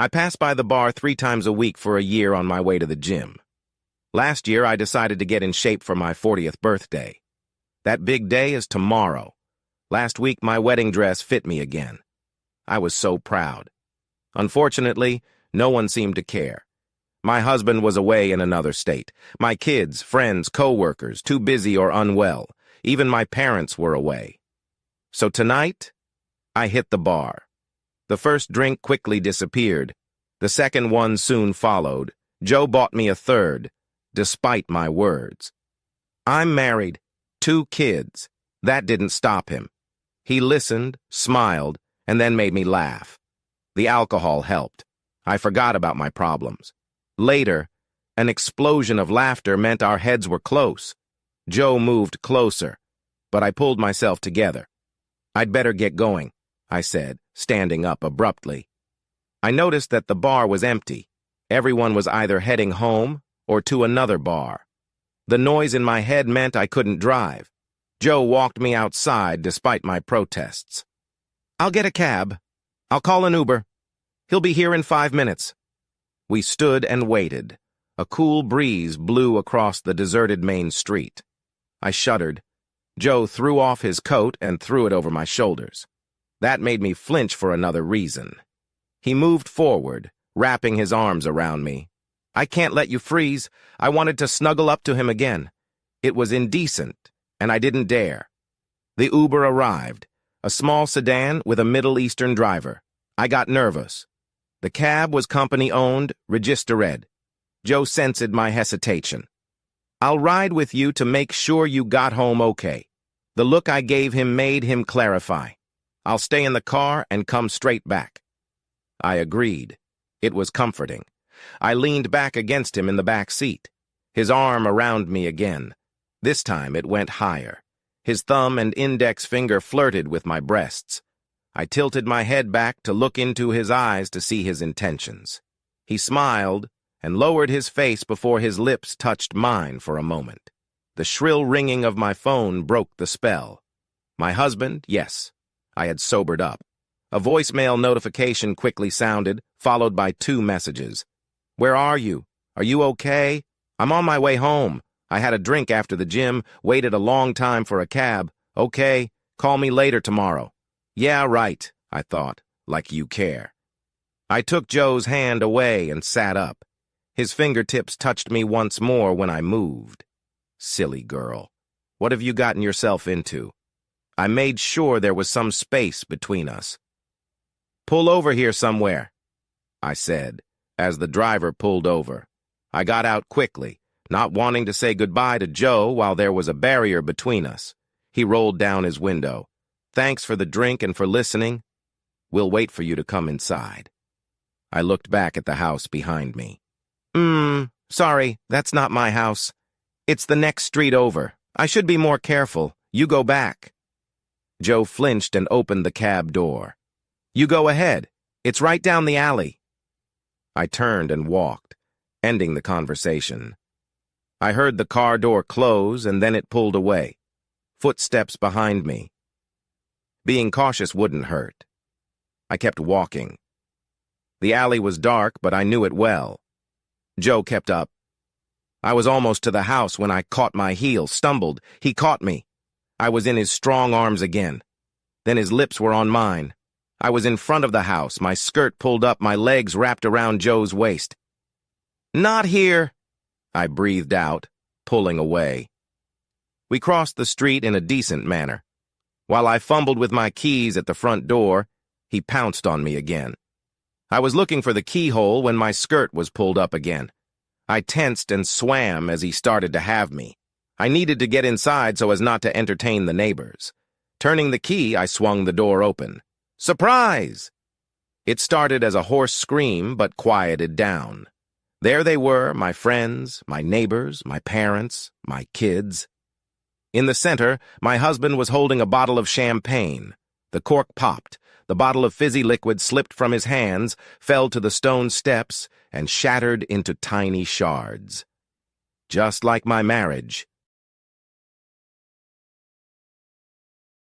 I pass by the bar 3 times a week for a year on my way to the gym. Last year, I decided to get in shape for my 40th birthday. That big day is tomorrow. Last week, my wedding dress fit me again. I was so proud. Unfortunately, no one seemed to care. My husband was away in another state. My kids, friends, co-workers, too busy or unwell. Even my parents were away. So tonight, I hit the bar. The first drink quickly disappeared. The second one soon followed. Joe bought me a third, despite my words. I'm married, 2 kids. That didn't stop him. He listened, smiled, and then made me laugh. The alcohol helped. I forgot about my problems. Later, an explosion of laughter meant our heads were close. Joe moved closer, but I pulled myself together. I'd better get going, I said, standing up abruptly. I noticed that the bar was empty. Everyone was either heading home or to another bar. The noise in my head meant I couldn't drive. Joe walked me outside despite my protests. I'll get a cab. I'll call an Uber. He'll be here in 5 minutes. We stood and waited. A cool breeze blew across the deserted main street. I shuddered. Joe threw off his coat and threw it over my shoulders. That made me flinch for another reason. He moved forward, wrapping his arms around me. I can't let you freeze. I wanted to snuggle up to him again. It was indecent, and I didn't dare. The Uber arrived, a small sedan with a Middle Eastern driver. I got nervous. The cab was company-owned, registered. Joe sensed my hesitation. I'll ride with you to make sure you got home okay. The look I gave him made him clarify. I'll stay in the car and come straight back. I agreed. It was comforting. I leaned back against him in the back seat. His arm around me again. This time it went higher. His thumb and index finger flirted with my breasts. I tilted my head back to look into his eyes to see his intentions. He smiled and lowered his face before his lips touched mine for a moment. The shrill ringing of my phone broke the spell. My husband? Yes. I had sobered up. A voicemail notification quickly sounded, followed by 2 messages. Where are you? Are you okay? I'm on my way home. I had a drink after the gym, waited a long time for a cab. Okay, call me later tomorrow. Yeah, right, I thought, like you care. I took Joe's hand away and sat up. His fingertips touched me once more when I moved. Silly girl. What have you gotten yourself into? I made sure there was some space between us. Pull over here somewhere, I said, as the driver pulled over. I got out quickly, not wanting to say goodbye to Joe while there was a barrier between us. He rolled down his window. Thanks for the drink and for listening. We'll wait for you to come inside. I looked back at the house behind me. Sorry, that's not my house. It's the next street over. I should be more careful. You go back. Joe flinched and opened the cab door. You go ahead. It's right down the alley. I turned and walked, ending the conversation. I heard the car door close and then it pulled away. Footsteps behind me. Being cautious wouldn't hurt. I kept walking. The alley was dark, but I knew it well. Joe kept up. I was almost to the house when I caught my heel, stumbled. He caught me. I was in his strong arms again. Then his lips were on mine. I was in front of the house, my skirt pulled up, my legs wrapped around Joe's waist. Not here, I breathed out, pulling away. We crossed the street in a decent manner. While I fumbled with my keys at the front door, he pounced on me again. I was looking for the keyhole when my skirt was pulled up again. I tensed and swam as he started to have me. I needed to get inside so as not to entertain the neighbors. Turning the key, I swung the door open. Surprise! It started as a hoarse scream, but quieted down. There they were, my friends, my neighbors, my parents, my kids. In the center, my husband was holding a bottle of champagne. The cork popped. The bottle of fizzy liquid slipped from his hands, fell to the stone steps, and shattered into tiny shards. Just like my marriage,